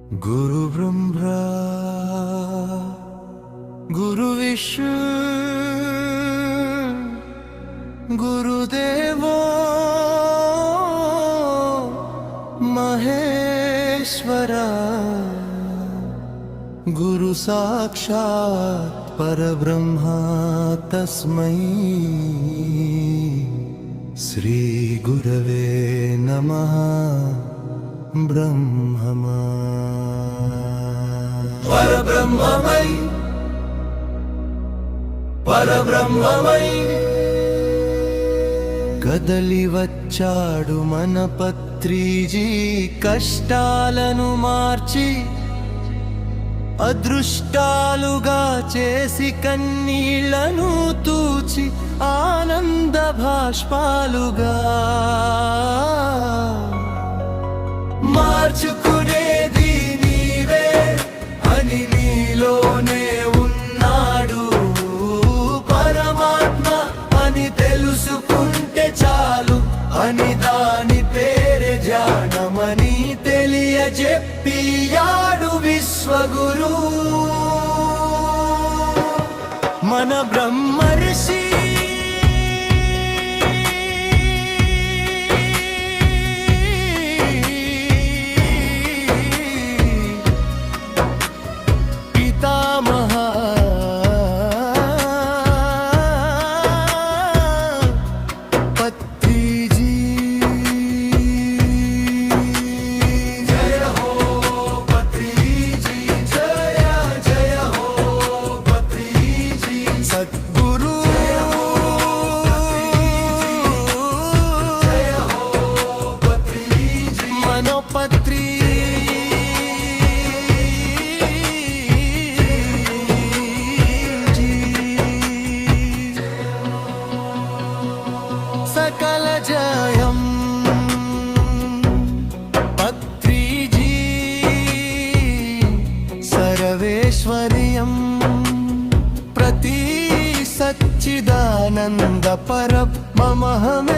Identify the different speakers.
Speaker 1: गुरु ब्रह्मा गुरु विष्णु गुरुदेवो महेश्वरा गुरु साक्षात् परब्रह्मा तस्मै श्री गुरवे नमः ब्रह्ममा परब्रह्ममय परब्रह्ममय కదలి వచ్చాడు మన పత్రిజీ కష్టాలను మార్చి అదృష్టాలుగా చేసి కన్నీళ్లను తూచి ఆనంద భాష్పాలుగా మార్చుకునేది నీవే అని నీలోనే ఉన్నాడు పరమాత్మ అని తెలుసుకుంటే చాలు అని దాని పేరే ధ్యానమని తెలియజెప్పియాడు విశ్వగురు మన బ్రహ్మర్షి सकल जयं पत्रिजी सर्वेश्वर्यं प्रति सच्चिदानंद परब्रह्ममे